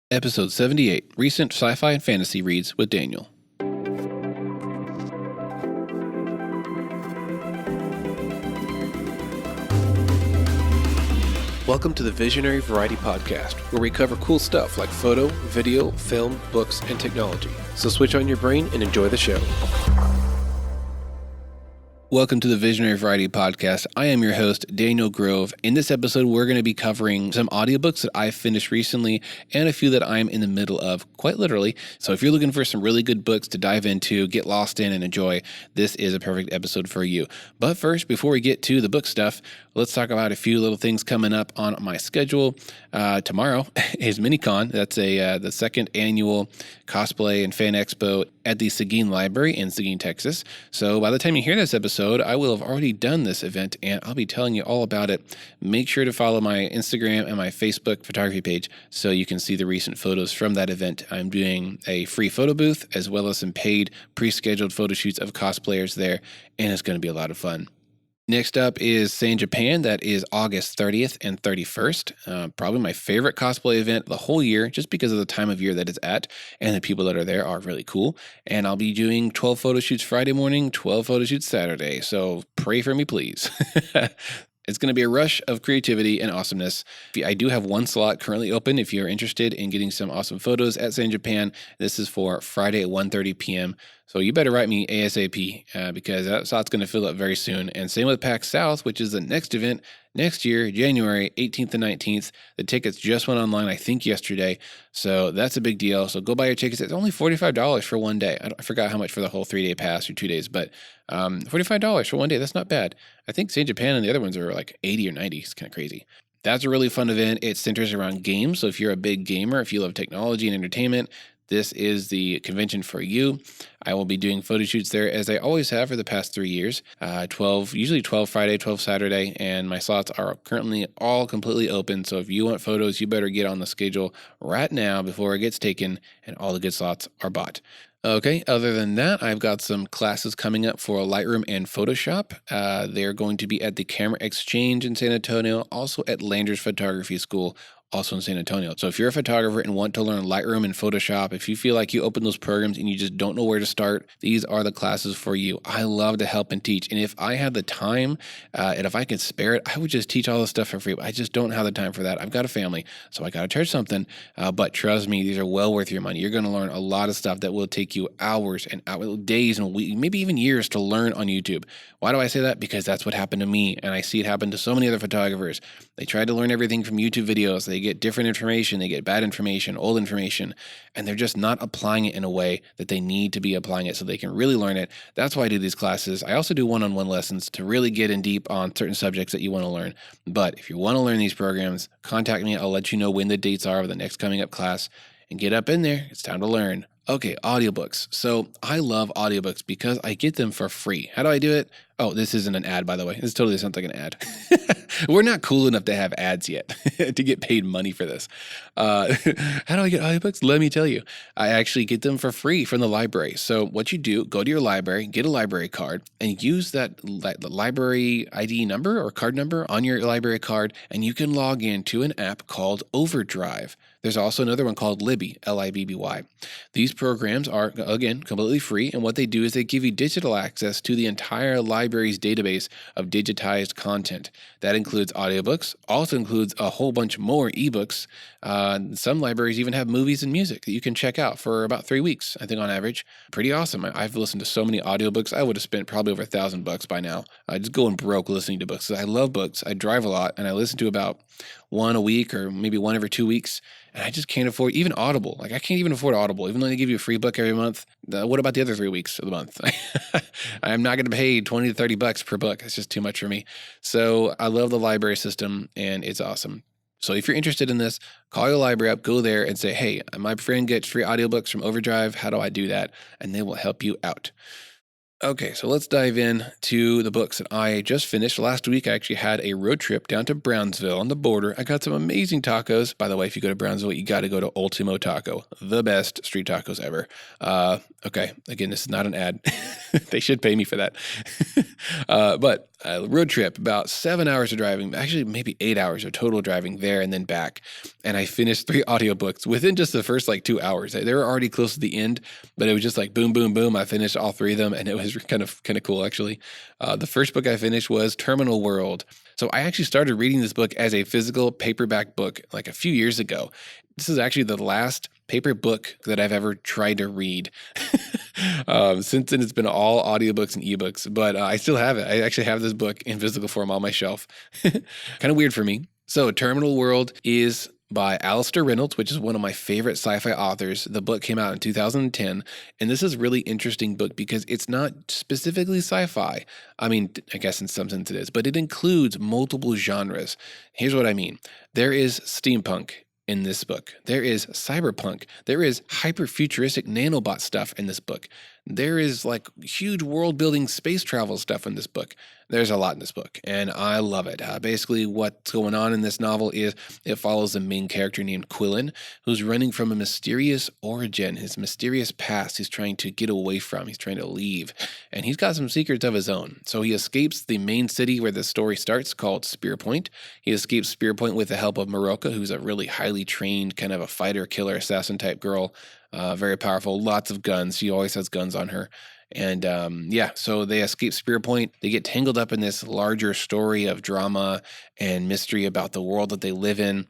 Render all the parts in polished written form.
Episode 78, Recent Sci-Fi and Fantasy Reads with Daniel. Welcome to the Visionary Variety Podcast, where we cover cool stuff like photo, video, film, books, and technology. So switch on your brain and enjoy the show. Welcome to the Visionary Variety Podcast. I am your host, Daniel Grove. In this episode, we're going to be covering some audiobooks that I've finished recently and a few that I'm in the middle of, quite literally. So if you're looking for some really good books to dive into, get lost in, and enjoy, this is a perfect episode for you. But first, before we get to the book stuff, let's talk about a few little things coming up on my schedule. Tomorrow is Minicon. That's the second annual cosplay and fan expo at the Seguin Library in Seguin, Texas. So by the time you hear this episode, I will have already done this event and I'll be telling you all about it. Make sure to follow my Instagram and my Facebook photography page so you can see the recent photos from that event. I'm doing a free photo booth as well as some paid pre-scheduled photo shoots of cosplayers there, and it's going to be a lot of fun. Next up is San Japan. That is August 30th and 31st. Probably my favorite cosplay event the whole year, just because of the time of year that it's at, and the people that are there are really cool. And I'll be doing 12 photo shoots Friday morning, 12 photo shoots Saturday. So pray for me, please. It's going to be a rush of creativity and awesomeness. I do have one slot currently open if you're interested in getting some awesome photos at San Japan. This is for Friday at 1:30 p.m. So you better write me ASAP because that slot's going to fill up very soon. And same with PAX South, which is the next event next year, January 18th and 19th. The tickets just went online, I think, yesterday. So that's a big deal. So go buy your tickets. It's only $45 for one day. I forgot how much for the whole 3-day pass or 2 days, but $45 for one day. That's not bad. I think St. Japan and the other ones are like 80 or 90. It's kind of crazy. That's a really fun event. It centers around games. So if you're a big gamer, if you love technology and entertainment, this is the convention for you. I will be doing photo shoots there as I always have for the past 3 years. 12 Friday, 12 Saturday, and my slots are currently all completely open. So if you want photos, you better get on the schedule right now before it gets taken and all the good slots are bought. Okay, other than that, I've got some classes coming up for Lightroom and Photoshop. They're going to be at the Camera Exchange in San Antonio, also at Landers Photography School, also in San Antonio. So if you're a photographer and want to learn Lightroom and Photoshop, if you feel like you open those programs and you just don't know where to start, these are the classes for you. I love to help and teach. And if I had the time and if I could spare it, I would just teach all this stuff for free. But I just don't have the time for that. I've got a family, so I got to charge something. But trust me, these are well worth your money. You're going to learn a lot of stuff that will take you hours and days and weeks, maybe even years to learn on YouTube. Why do I say that? Because that's what happened to me. And I see it happen to so many other photographers. They try to learn everything from YouTube videos. They get different information, they get bad information, old information, and they're just not applying it in a way that they need to be applying it so they can really learn it. That's why I do these classes. I also do one-on-one lessons to really get in deep on certain subjects that you want to learn. But if you want to learn these programs, contact me. I'll let you know when the dates are of the next coming up class and get up in there. It's time to learn. Okay, audiobooks. So I love audiobooks because I get them for free. How do I do it? Oh, this isn't an ad, by the way. This totally sounds like an ad. We're not cool enough to have ads yet to get paid money for this. How do I get audiobooks? Let me tell you. I actually get them for free from the library. So what you do, go to your library, get a library card, and use that library ID number or card number on your library card, and you can log into an app called Overdrive. There's also another one called Libby, Libby. These programs are, again, completely free, and what they do is they give you digital access to the entire library's database of digitized content. That includes audiobooks, also includes a whole bunch more ebooks. Some libraries even have movies and music that you can check out for about 3 weeks, I think on average. Pretty awesome. I've listened to so many audiobooks. I would have spent probably over $1,000 by now. Just going broke listening to books. I love books. I drive a lot, and I listen to about one a week or maybe one every 2 weeks. And I just can't afford even Audible. Like I can't even afford Audible, even though they give you a free book every month. What about the other 3 weeks of the month? I'm not going to pay $20 to $30 per book. It's just too much for me. So I love the library system and it's awesome. So if you're interested in this, call your library up, go there and say, hey, my friend gets free audiobooks from Overdrive. How do I do that? And they will help you out. Okay, so let's dive in to the books that I just finished. Last week, I actually had a road trip down to Brownsville on the border. I got some amazing tacos. By the way, if you go to Brownsville, you got to go to Ultimo Taco, the best street tacos ever. Okay, again, this is not an ad. They should pay me for that. But road trip, about 7 hours of driving, actually maybe 8 hours of total driving there and then back. And I finished 3 audiobooks within just the first like 2 hours. They were already close to the end, but it was just like boom, boom, boom. I finished all 3 of them, and it was kind of cool actually. The first book I finished was Terminal World. So I actually started reading this book as a physical paperback book like a few years ago. This is actually the last paper book that I've ever tried to read. Since then, it's been all audiobooks and ebooks, but I still have it. I actually have this book in physical form on my shelf. Kind of weird for me. So Terminal World is by Alistair Reynolds, which is one of my favorite sci-fi authors. The book came out in 2010, and this is a really interesting book because it's not specifically sci-fi. I mean, I guess in some sense it is, but it includes multiple genres. Here's what I mean. There is steampunk in this book. There is cyberpunk. There is hyper-futuristic nanobot stuff in this book. There is like huge world-building space travel stuff in this book. There's a lot in this book, and I love it. Basically, what's going on in this novel is it follows the main character named Quillen, who's running from a mysterious origin, his mysterious past he's trying to get away from, he's trying to leave, and he's got some secrets of his own. So he escapes the main city where the story starts, called Spearpoint. He escapes Spearpoint with the help of Maroka, who's a really highly trained, kind of a fighter, killer, assassin type girl. Very powerful, lots of guns. She always has guns on her. And so they escape Spearpoint. They get tangled up in this larger story of drama and mystery about the world that they live in,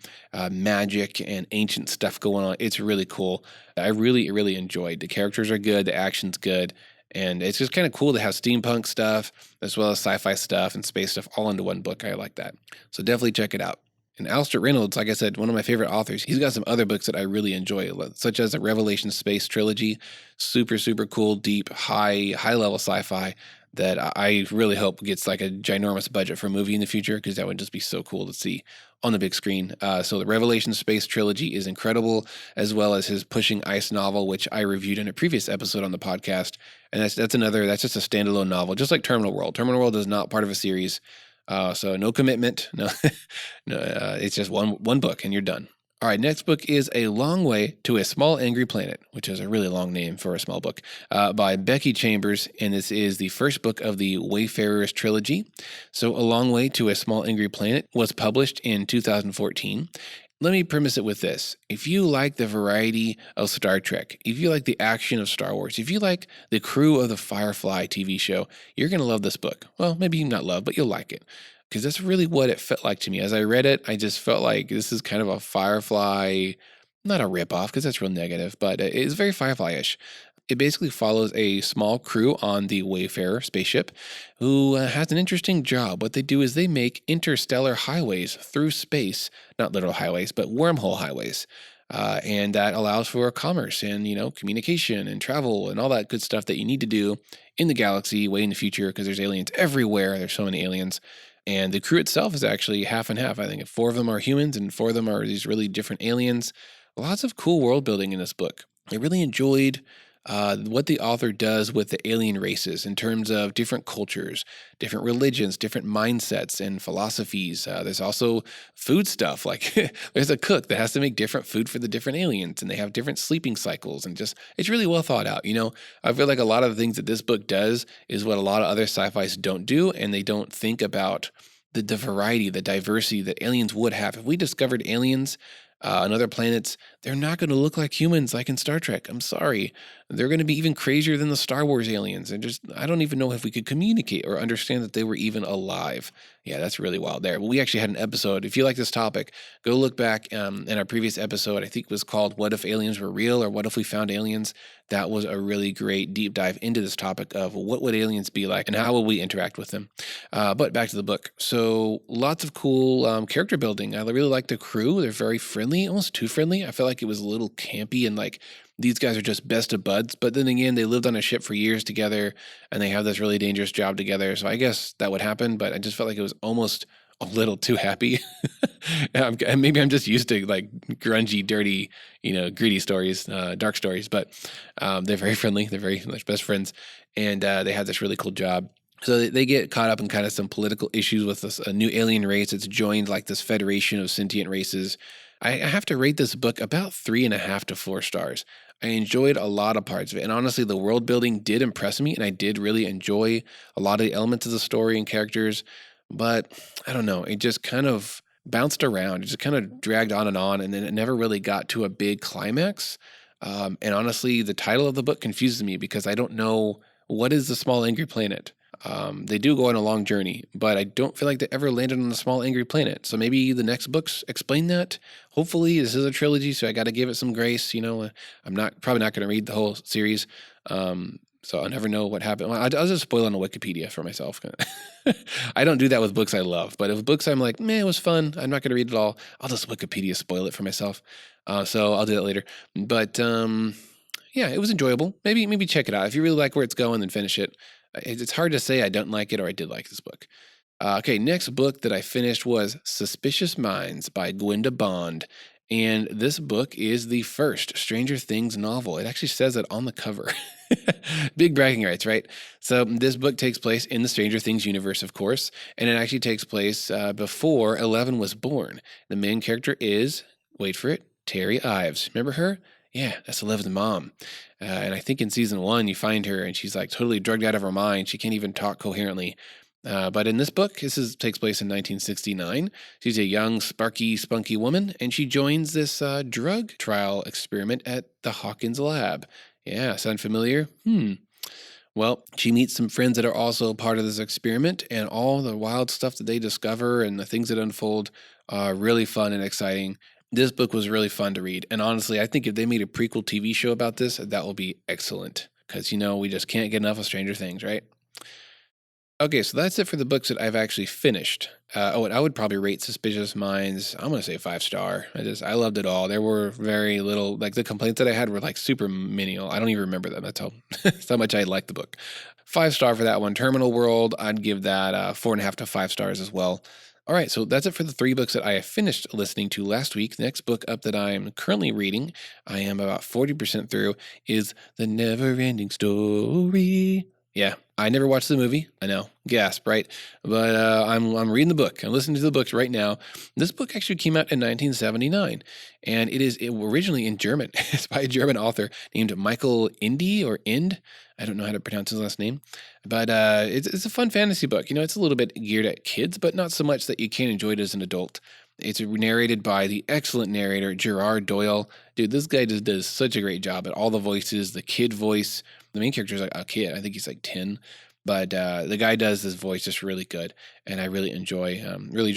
magic and ancient stuff going on. It's really cool. I really, really enjoyed. The characters are good. The action's good. And it's just kind of cool to have steampunk stuff as well as sci-fi stuff and space stuff all into one book. I like that. So definitely check it out. And Alistair Reynolds, like I said, one of my favorite authors, he's got some other books that I really enjoy, such as the Revelation Space Trilogy. Super, super cool, deep, high-level sci-fi that I really hope gets like a ginormous budget for a movie in the future, because that would just be so cool to see on the big screen. So the Revelation Space Trilogy is incredible, as well as his Pushing Ice novel, which I reviewed in a previous episode on the podcast. And that's just a standalone novel, just like Terminal World. Terminal World is not part of a series. So no commitment, no, it's just one book and you're done. All right, next book is A Long Way to a Small Angry Planet, which is a really long name for a small book, by Becky Chambers, and this is the first book of the Wayfarers trilogy. So A Long Way to a Small Angry Planet was published in 2014. Let me premise it with this. If you like the variety of Star Trek, if you like the action of Star Wars, if you like the crew of the Firefly TV show, you're going to love this book. Well, maybe you not love, but you'll like it. Because that's really what it felt like to me. As I read it, I just felt like this is kind of a Firefly, not a ripoff, because that's real negative, but it's very Firefly-ish. It basically follows a small crew on the Wayfarer spaceship who has an interesting job. What they do is they make interstellar highways through space, not literal highways, but wormhole highways. And that allows for commerce and, communication and travel and all that good stuff that you need to do in the galaxy way in the future, because there's aliens everywhere. There's so many aliens. And the crew itself is actually half and half. I think 4 of them are humans and 4 of them are these really different aliens. Lots of cool world building in this book. I really enjoyed what the author does with the alien races in terms of different cultures, different religions, different mindsets and philosophies. There's also food stuff. Like there's a cook that has to make different food for the different aliens, and they have different sleeping cycles, and it's really well thought out. I feel like a lot of the things that this book does is what a lot of other sci-fis don't do, and they don't think about the variety, the diversity that aliens would have. If we discovered aliens on other planets, they're not going to look like humans like in Star Trek. I'm sorry. They're going to be even crazier than the Star Wars aliens. And I don't even know if we could communicate or understand that they were even alive. Yeah, that's really wild there. But we actually had an episode. If you like this topic, go look back in our previous episode. I think it was called What If Aliens Were Real, or What If We Found Aliens? That was a really great deep dive into this topic of what would aliens be like and how will we interact with them. But back to the book. So lots of cool character building. I really like the crew. They're very friendly, almost too friendly. I felt like it was a little campy and like these guys are just best of buds. But then again, they lived on a ship for years together and they have this really dangerous job together. So I guess that would happen, but I just felt like it was almost a little too happy. And maybe I'm just used to like grungy, dirty, greedy stories, dark stories, but they're very friendly. They're very much best friends, and they have this really cool job. So they get caught up in kind of some political issues with a new alien race that's joined like this federation of sentient races. I have to rate this book about 3.5 to 4 stars. I enjoyed a lot of parts of it. And honestly, the world building did impress me, and I did really enjoy a lot of the elements of the story and characters. But I don't know, it just kind of bounced around. It just kind of dragged on, and then it never really got to a big climax. And honestly, the title of the book confuses me because I don't know what is the small angry planet. They do go on a long journey, but I don't feel like they ever landed on a small angry planet. So maybe the next books explain that. Hopefully, this is a trilogy, so I got to give it some grace. I'm probably not going to read the whole series, so I'll never know what happened. Well, I'll just spoil on the Wikipedia for myself. I don't do that with books I love, but if books I'm like, man, it was fun, I'm not going to read it all. I'll just Wikipedia spoil it for myself. So I'll do that later. But yeah, it was enjoyable. Maybe check it out if you really like where it's going. Then finish it. It's hard to say I don't like it or I did like this book. Okay, next book that I finished was Suspicious Minds by Gwenda Bond. And this book is the first Stranger Things novel. It actually says it on the cover. Big bragging rights, right? So this book takes place in the Stranger Things universe, of course, and it actually takes place before 11 was born. The main character is, wait for it, Terry Ives. Remember her? Yeah, that's 11's mom. And I think in season 1, you find her and she's like totally drugged out of her mind. She can't even talk coherently. But in this book, takes place in 1969. She's a young, spunky woman, and she joins this drug trial experiment at the Hawkins lab. Yeah, sound familiar? Well, she meets some friends that are also part of this experiment, and all the wild stuff that they discover and the things that unfold are really fun and exciting. This book was really fun to read, and honestly, I think if they made a prequel TV show about this, that will be excellent, because, we just can't get enough of Stranger Things, right? Okay, so that's it for the books that I've actually finished. And I would probably rate Suspicious Minds, I'm going to say 5-star. I loved it all. There were very little, like the complaints that I had were like super menial. I don't even remember them. That's how much I liked the book. 5-star for that one. Terminal World, I'd give that 4.5 to 5 stars as well. All right, so that's it for the 3 books that I finished listening to last week. The next book up that I'm currently reading, I am about 40% through, is The Never-Ending Story. Yeah, I never watched the movie. I know, gasp, right? But I'm reading the book. I'm listening to the books right now. This book actually came out in 1979, and it is originally in German. It's by a German author named Michael Ende or End. I don't know how to pronounce his last name, but it's a fun fantasy book. It's a little bit geared at kids, but not so much that you can't enjoy it as an adult. It's narrated by the excellent narrator, Gerard Doyle. Dude, this guy just does such a great job at all the voices, the kid voice. The main character is like a kid. I think he's like 10. But the guy does his voice just really good, and I really enjoy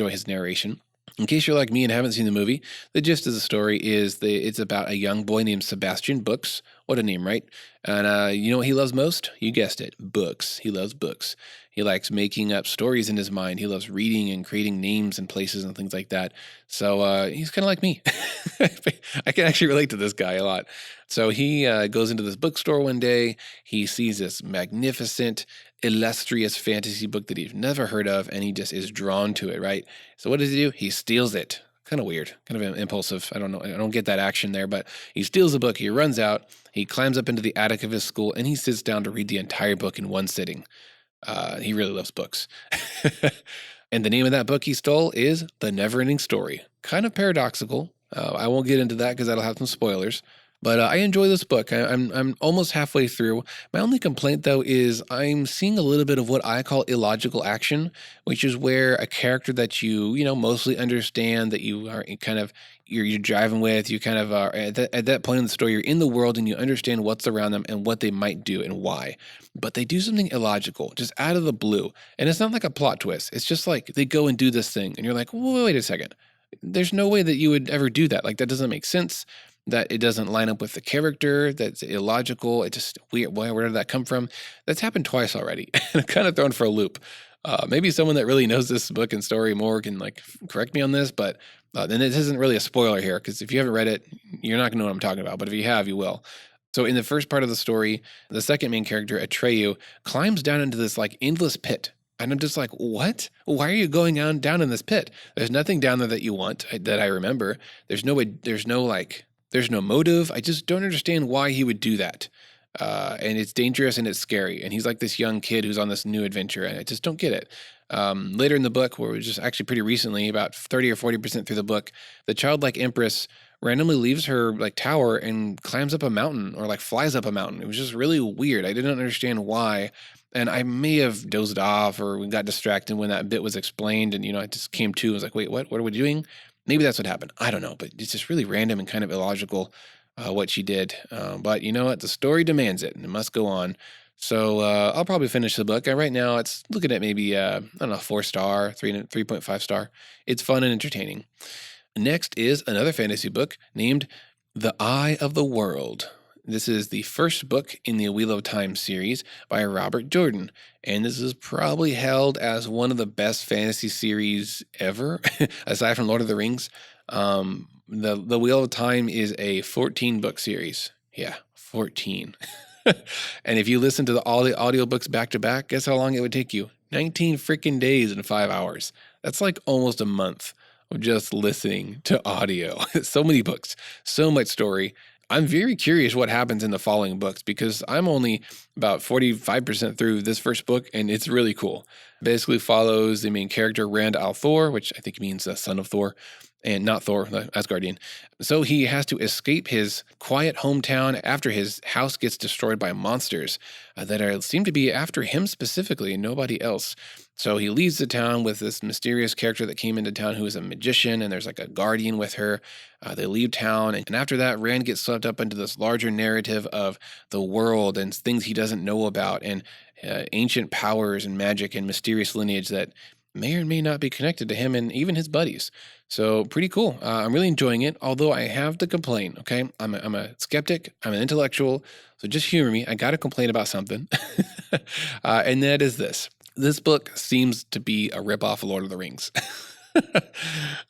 his narration. In case you're like me and haven't seen the movie, the gist of the story is it's about a young boy named Sebastian Books. What a name, right? And you know what he loves most? You guessed it, books. He loves books. He likes making up stories in his mind. He loves reading and creating names and places and things like that. So he's kind of like me. I can actually relate to this guy a lot. So he goes into this bookstore one day. He sees this magnificent, illustrious fantasy book that he's never heard of, and he just is drawn to it, right? So what does he do? He steals it. Kind of weird, kind of impulsive. I don't know. I don't get that action there, but he steals the book. He runs out. He climbs up into the attic of his school, and he sits down to read the entire book in one sitting. He really loves books. And the name of that book he stole is The Never-Ending Story. Kind of paradoxical. I won't get into that because that'll have some spoilers. But I enjoy this book. I'm almost halfway through. My only complaint, though, is I'm seeing a little bit of what I call illogical action, which is where a character that you mostly understand, that you are kind of you're driving with, you kind of are at that point in the story, you're in the world and you understand what's around them and what they might do and why. But they do something illogical, just out of the blue, and it's not like a plot twist. It's just like they go and do this thing, and you're like, wait a second. There's no way that you would ever do that. Like, that doesn't make sense. That it doesn't line up with the character, that's illogical, it just weird. Where did that come from? That's happened twice already. I'm kind of thrown for a loop. Maybe someone that really knows this book and story more can correct me on this, but then it isn't really a spoiler here, because if you haven't read it, you're not gonna know what I'm talking about, but if you have, you will. So in the first part of the story, the second main character, Atreyu, climbs down into this endless pit. And I'm just like, what? Why are you going down in this pit? There's nothing down there that you want, that I remember. There's no motive. I just don't understand why he would do that. and it's dangerous and it's scary. And he's like this young kid who's on this new adventure, and I just don't get it. Later in the book, where it was just actually pretty recently, about 30 or 40% through the book, the childlike empress randomly leaves her like tower and climbs up a mountain or like flies up a mountain. It was just really weird. I didn't understand why. And I may have dozed off or we got distracted when that bit was explained. And, I just came to and was like, wait, what? What are we doing? Maybe that's what happened. I don't know. But it's just really random and kind of illogical what she did. But you know what? The story demands it and it must go on. So I'll probably finish the book. Right now, it's looking at maybe, I don't know, 4-star, 3.5 star. It's fun and entertaining. Next is another fantasy book named The Eye of the World. This is the first book in the Wheel of Time series by Robert Jordan, and this is probably held as one of the best fantasy series ever, aside from Lord of the Rings. The Wheel of Time is a 14-book series. Yeah, 14. And if you listen to all the audiobooks back to back, guess how long it would take you? 19 freaking days and 5 hours. That's like almost a month of just listening to audio. So many books, so much story. I'm very curious what happens in the following books because I'm only about 45% through this first book, and it's really cool. Basically follows the main character, Rand al'Thor, which I think means the son of Thor, and not Thor, the Asgardian. So he has to escape his quiet hometown after his house gets destroyed by monsters that seem to be after him specifically and nobody else. So he leaves the town with this mysterious character that came into town who is a magician, and there's like a guardian with her. They leave town, and after that, Rand gets swept up into this larger narrative of the world and things he doesn't know about, and ancient powers and magic and mysterious lineage that may or may not be connected to him and even his buddies. So pretty cool. I'm really enjoying it, although I have to complain, okay? I'm a skeptic. I'm an intellectual. So just humor me. I got to complain about something. And that is this. This book seems to be a ripoff of Lord of the Rings.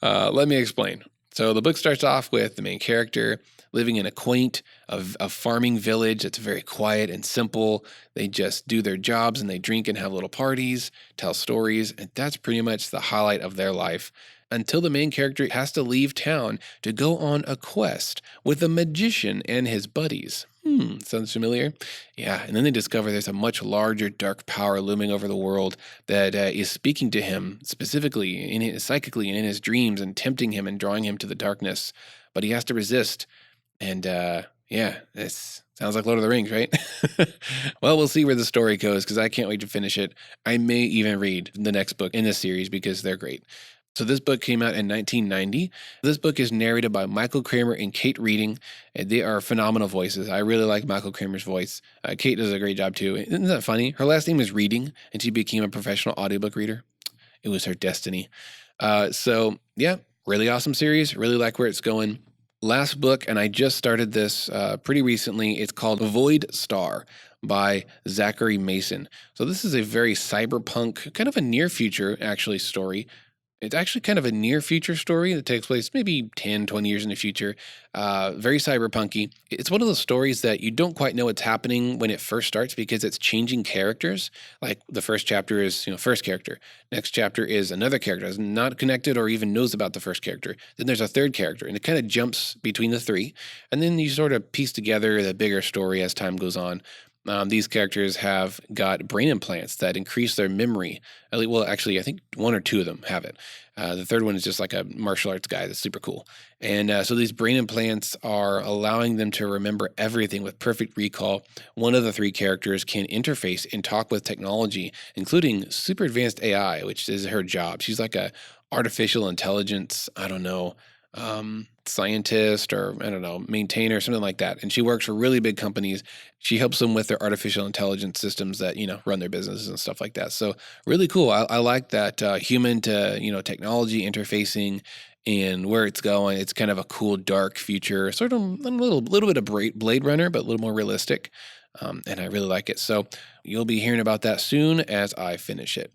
Let me explain. So the book starts off with the main character living in a quaint, a farming village that's very quiet and simple. They just do their jobs and they drink and have little parties, tell stories, and that's pretty much the highlight of their life until the main character has to leave town to go on a quest with a magician and his buddies. Sounds familiar? Yeah, and then they discover there's a much larger dark power looming over the world that is speaking to him specifically, psychically and in his dreams and tempting him and drawing him to the darkness. But he has to resist. And this sounds like Lord of the Rings, right? Well, we'll see where the story goes because I can't wait to finish it. I may even read the next book in this series because they're great. So this book came out in 1990. This book is narrated by Michael Kramer and Kate Reading, and they are phenomenal voices. I really like Michael Kramer's voice. Kate does a great job too. Isn't that funny? Her last name is Reading, and she became a professional audiobook reader. It was her destiny. Really awesome series. Really like where it's going. Last book, and I just started this pretty recently. It's called Void Star by Zachary Mason. So this is a very cyberpunk, kind of a near future actually story. It's actually kind of a near future story that takes place maybe 10, 20 years in the future. Very cyberpunky. It's one of those stories that you don't quite know what's happening when it first starts because it's changing characters. Like the first chapter is, first character. Next chapter is another character that's not connected or even knows about the first character. Then there's a third character and it kind of jumps between the three. And then you sort of piece together the bigger story as time goes on. These characters have got brain implants that increase their memory. Well, actually, I think one or two of them have it. The third one is just like a martial arts guy that's super cool. And so these brain implants are allowing them to remember everything with perfect recall. One of the three characters can interface and talk with technology, including super advanced AI, which is her job. She's like a artificial intelligence, scientist or maintainer, something like that. And she works for really big companies. She helps them with their artificial intelligence systems that, run their businesses and stuff like that. So really cool. I like that human to, technology interfacing and where it's going. It's kind of a cool, dark future, sort of a little bit of Blade Runner, but a little more realistic. And I really like it. So you'll be hearing about that soon as I finish it.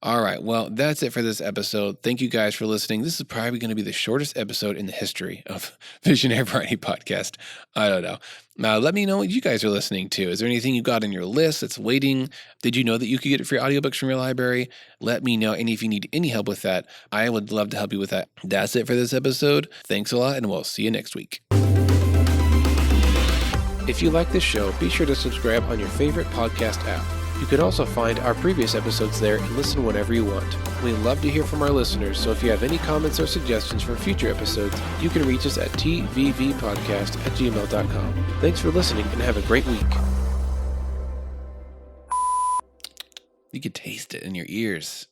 All right. Well, that's it for this episode. Thank you guys for listening. This is probably going to be the shortest episode in the history of Visionary Variety Podcast. I don't know. Now, let me know what you guys are listening to. Is there anything you got on your list that's waiting? Did you know that you could get free audiobooks from your library? Let me know. And if you need any help with that, I would love to help you with that. That's it for this episode. Thanks a lot, and we'll see you next week. If you like this show, be sure to subscribe on your favorite podcast app. You can also find our previous episodes there and listen whenever you want. We love to hear from our listeners, so if you have any comments or suggestions for future episodes, you can reach us at tvvpodcast@gmail.com. Thanks for listening and have a great week. You could taste it in your ears.